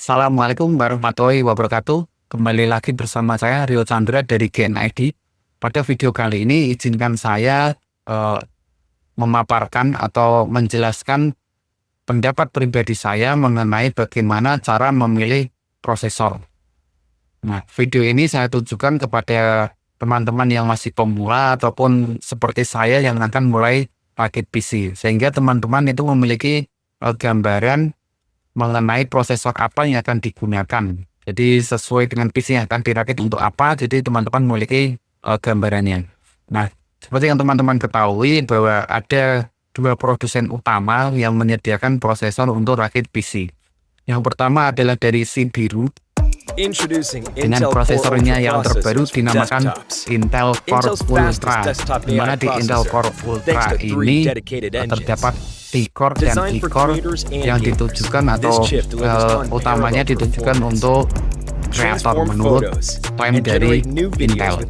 Assalamualaikum warahmatullahi wabarakatuh. Kembali lagi bersama saya Rio Chandra dari GNID. Pada video kali ini izinkan saya eh, memaparkan atau menjelaskan pendapat pribadi saya mengenai bagaimana cara memilih prosesor. Nah, video ini saya tujukan kepada teman-teman yang masih pemula ataupun seperti saya yang akan mulai rakit PC, sehingga teman-teman itu memiliki gambaran mengenai prosesor apa yang akan digunakan. Jadi sesuai dengan PC yang akan dirakit untuk apa, jadi teman-teman memiliki gambarannya. Nah, seperti yang teman-teman ketahui bahwa ada dua produsen utama yang menyediakan prosesor untuk rakit PC. Yang pertama adalah dari Sibiru dengan prosesornya yang terbaru dinamakan Intel Core Ultra, di mana di Intel Core Ultra ini terdapat T-Core dan E-Core yang ditujukan atau utamanya ditujukan untuk kreator menurut klaim dari Intel.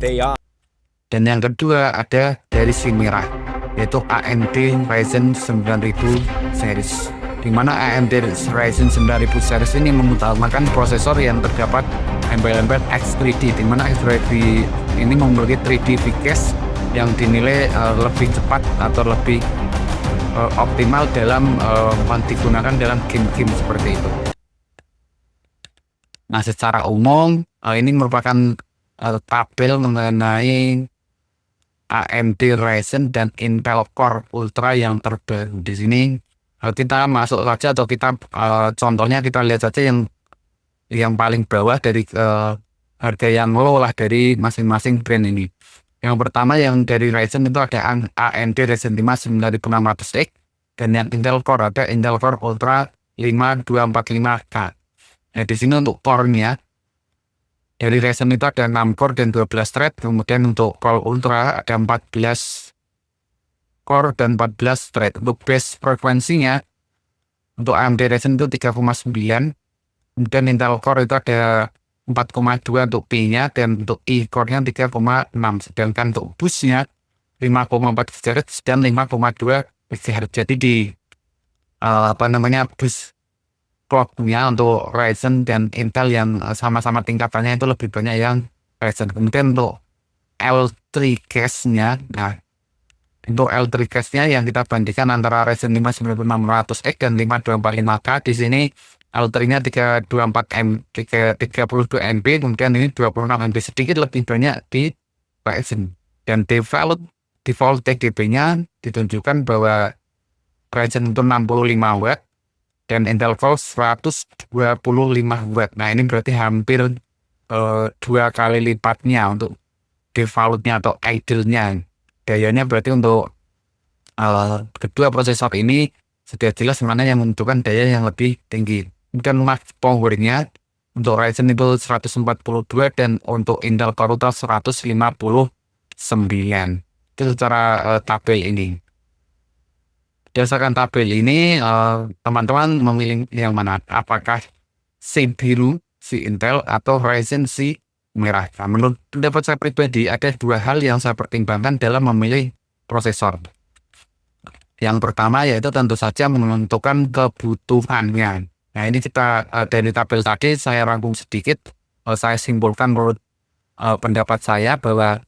Dan yang kedua ada dari Chimera, yaitu AMD Ryzen 9000 series, di mana AMD Ryzen 9000 series ini mengutamakan prosesor yang terdapat embed-embed X3D, di mana X3D ini memiliki 3D V-Cache yang dinilai lebih cepat atau lebih optimal dalam digunakan dalam game-game seperti itu. Nah, secara umum ini merupakan tabel mengenai AMD Ryzen dan Intel Core Ultra yang terbaru. Di sini kita masuk saja atau kita contohnya kita lihat saja yang paling bawah dari harga yang low lah dari masing-masing brand ini. Yang pertama yang dari Ryzen itu ada AMD Ryzen 5 9600X, dan yang Intel Core ada Intel Core Ultra 5245K. Nah, di sini untuk core-nya dari Ryzen itu ada 6 core dan 12 thread, kemudian untuk Core Ultra ada 14 core dan 14 thread. Untuk base frekuensinya untuk AMD Ryzen itu 3,9, kemudian Intel Core itu ada 4,2 untuk P-nya, dan untuk E-core-nya 3,6, sedangkan untuk bus-nya 5,4 GHz dan 5,2 GHz. Jadi di bus clock-nya untuk Ryzen dan Intel yang sama-sama tingkatannya itu lebih banyak yang Ryzen. Kemudian untuk L3 cache-nya, nah untuk L3 cache-nya yang kita bandingkan antara Ryzen 5 9600X dan 5245K, di sini L3-nya 32 MB, kemudian ini 26 MB, sedikit lebih banyak di Ryzen. Dan default TDP-nya ditunjukkan bahwa Ryzen itu 65 watt dan Intel Core 125 watt. Nah, ini berarti hampir 2 kali lipatnya untuk default-nya atau idle-nya. Dayanya berarti untuk kedua prosesor ini sudah jelas mana yang membutuhkan daya yang lebih tinggi. Kemudian max power-nya untuk Ryzen itu 142 dan untuk Intel Core Ultra 159. Itu secara tabel ini. Berdasarkan tabel ini, teman-teman memilih yang mana? Apakah si biru, si Intel, atau Ryzen si merah? Nah, menurut pendapat saya pribadi, ada dua hal yang saya pertimbangkan dalam memilih prosesor. Yang pertama yaitu tentu saja menentukan kebutuhannya. Nah, ini kita dari tabel tadi saya rangkum sedikit, saya simpulkan menurut pendapat saya bahwa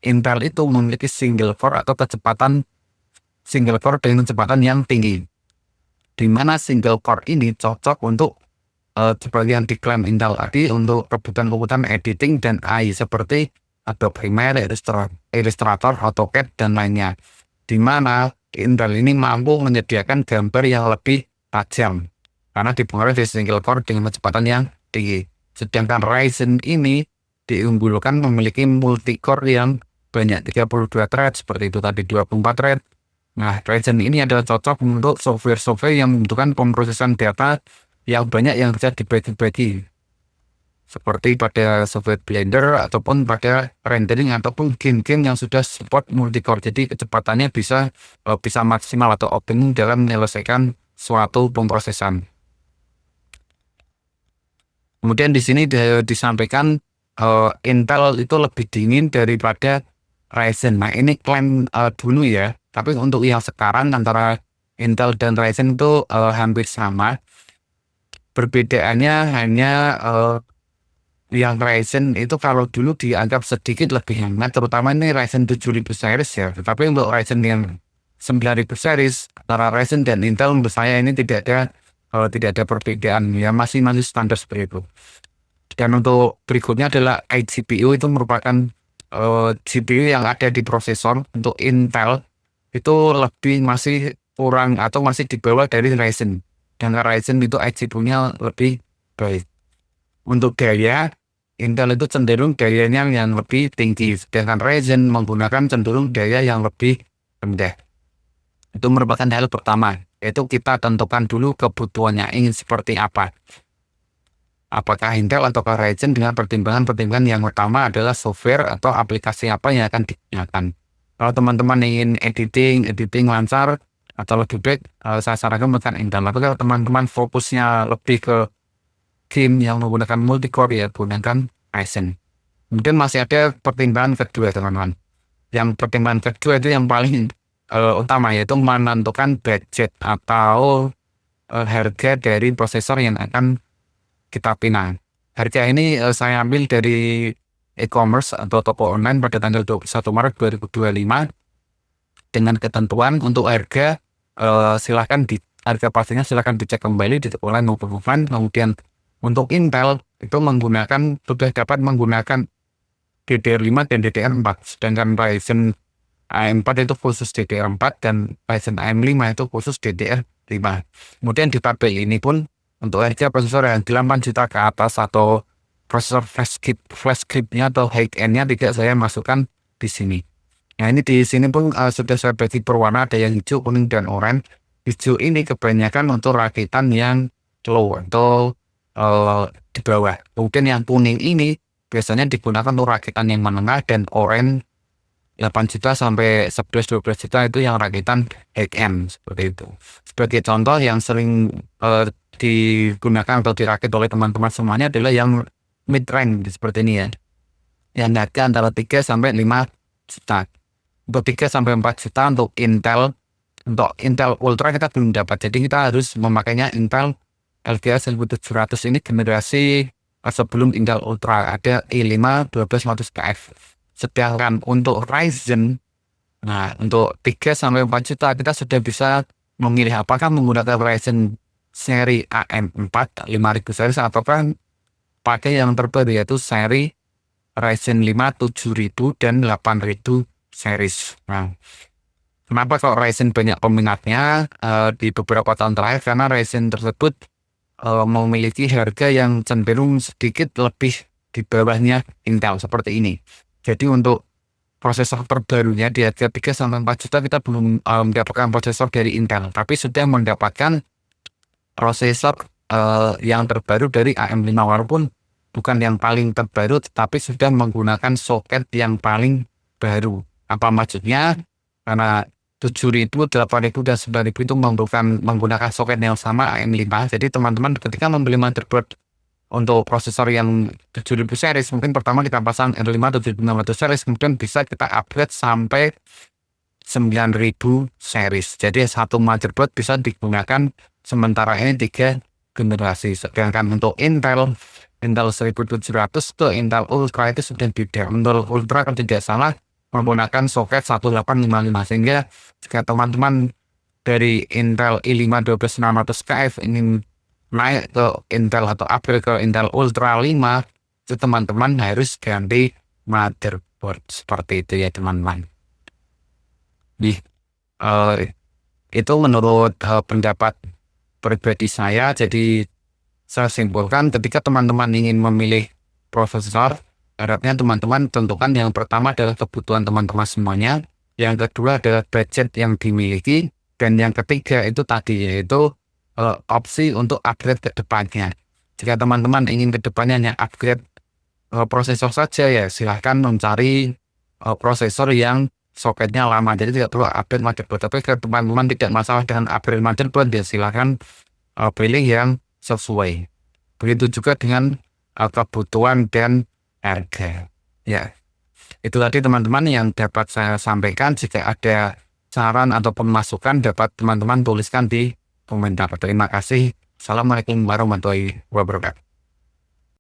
Intel itu memiliki single core atau kecepatan single core dengan kecepatan yang tinggi, di mana single core ini cocok untuk seperti yang diklaim Intel tadi untuk kebutuhan editing dan AI seperti Adobe Premiere, Illustrator, AutoCAD dan lainnya, di mana Intel ini mampu menyediakan gambar yang lebih tajam karena dipengaruhi dari single core dengan kecepatan yang tinggi. Sedangkan Ryzen ini diunggulkan memiliki multi core yang banyak 32 thread seperti itu tadi, 24 thread. Nah, Ryzen ini adalah cocok untuk software-software yang membutuhkan pemrosesan data yang banyak yang bisa dibagi-bagi, seperti pada software Blender ataupun pada rendering ataupun game-game yang sudah support multi-core. Jadi kecepatannya bisa maksimal atau optimum dalam menyelesaikan suatu pemrosesan. Kemudian di sini disampaikan Intel itu lebih dingin daripada Ryzen. Nah, ini klaim dulu ya. Tapi untuk yang sekarang antara Intel dan Ryzen itu hampir sama. Perbedaannya hanya yang Ryzen itu kalau dulu dianggap sedikit lebih hemat, terutama ini Ryzen 7000 series ya. Tetapi untuk Ryzen yang 9000 series antara Ryzen dan Intel menurut saya ini tidak ada perbedaan ya, masih standar seperti itu. Dan untuk berikutnya adalah iGPU, itu merupakan GPU yang ada di prosesor. Untuk Intel itu masih kurang atau masih di bawah dari Ryzen. Dan Ryzen itu iGPU-nya lebih baik. Untuk daya, Intel itu cenderung dayanya yang lebih tinggi, sedangkan Ryzen menggunakan cenderung daya yang lebih rendah. Itu merupakan hal pertama, yaitu kita tentukan dulu kebutuhannya ingin seperti apa. Apakah Intel atau Ryzen, dengan pertimbangan-pertimbangan yang utama adalah software atau aplikasi apa yang akan digunakan. Kalau teman-teman ingin editing lancar atau lebih baik, saya sarankan menggunakan Intel. Tapi kalau teman-teman fokusnya lebih ke game yang menggunakan multi-core, ya gunakan Ryzen. Kemudian masih ada pertimbangan kedua, teman-teman. Yang pertimbangan kedua itu yang paling utama, yaitu menentukan budget atau harga dari prosesor yang akan kita pinang. Harga ini saya ambil dari e-commerce atau toko online pada tanggal 21 Maret 2025 dengan ketentuan untuk harga harga pastinya silahkan dicek kembali di toko online maupun offline. Kemudian untuk Intel itu sudah dapat menggunakan DDR5 dan DDR4, sedangkan Ryzen AM4 itu khusus DDR4 dan Ryzen AM5 itu khusus DDR5. Kemudian di tabel ini pun untuk harga prosesor yang 8 juta ke atas atau prosesor flashchip-nya atau high-end-nya tidak saya masukkan di sini. Nah, ini di sini pun sudah saya bagi berwarna, ada yang hijau, kuning, dan oranye. Hijau ini kebanyakan untuk rakitan yang low atau di bawah. Kemudian yang kuning ini biasanya digunakan untuk rakitan yang menengah, dan oranye 8 juta sampai 11-12 juta itu yang rakitan high-end, seperti itu. Sebagai contoh yang sering digunakan atau dirakit oleh teman-teman semuanya adalah yang mid-range seperti ini ya, yang harga antara 3 sampai 5 juta. Untuk 3 sampai 4 juta untuk Intel. Untuk Intel Ultra kita belum dapat, jadi kita harus memakainya Intel LGA 1700 ini generasi sebelum Intel Ultra, ada i5 1250F. Sedangkan untuk Ryzen, nah untuk 3 sampai 4 juta kita sudah bisa memilih apakah menggunakan Ryzen seri AM4 5000 series ataukah pakai yang terbaru, yaitu seri Ryzen 5 7000 dan 8000 series. Nah, kenapa kok Ryzen banyak peminatnya di beberapa tahun terakhir? Karena Ryzen tersebut memiliki harga yang cenderung sedikit lebih di bawahnya Intel seperti ini. Jadi untuk prosesor terbarunya di harga 3 sampai 4 juta kita belum mendapatkan prosesor dari Intel, tapi sudah mendapatkan prosesor yang terbaru dari AM5, walaupun bukan yang paling terbaru tetapi sudah menggunakan soket yang paling baru. Apa maksudnya? Karena 7000, 8000 dan 9000 itu menggunakan soket yang sama AM5. Jadi teman-teman ketika membeli motherboard untuk prosesor yang 7000 series, mungkin pertama kita pasang R5 7600 series, kemudian bisa kita upgrade sampai 9000 series. Jadi satu motherboard bisa digunakan sementara ini 3 generasi. Sedangkan untuk Intel 1700 ke Intel Ultra itu sudah beda. Untuk Ultra kalau tidak salah menggunakan soket 1855, sehingga jika teman-teman dari Intel i5 12600KF ingin naik ke Intel atau upgrade ke Intel Ultra 5, itu teman-teman harus ganti motherboard seperti itu ya teman-teman. Itu menurut pendapat pribadi saya. Jadi saya simpulkan, ketika teman-teman ingin memilih prosesor, harapnya teman-teman tentukan yang pertama adalah kebutuhan teman-teman semuanya, yang kedua adalah budget yang dimiliki, dan yang ketiga itu tadi yaitu opsi untuk upgrade ke depannya. Jika teman-teman ingin ke depannya hanya upgrade prosesor saja, ya silahkan mencari prosesor yang soketnya lama, jadi tidak perlu upgrade motherboard. Tapi kalau teman-teman tidak masalah dengan upgrade motherboard, ya silahkan pilih yang sesuai. Begitu juga dengan kebutuhan dan harga. Ya, itu tadi teman-teman yang dapat saya sampaikan. Jika ada saran ataupun masukan dapat teman-teman tuliskan di komentar. Terima kasih. Assalamualaikum warahmatullahi wabarakatuh.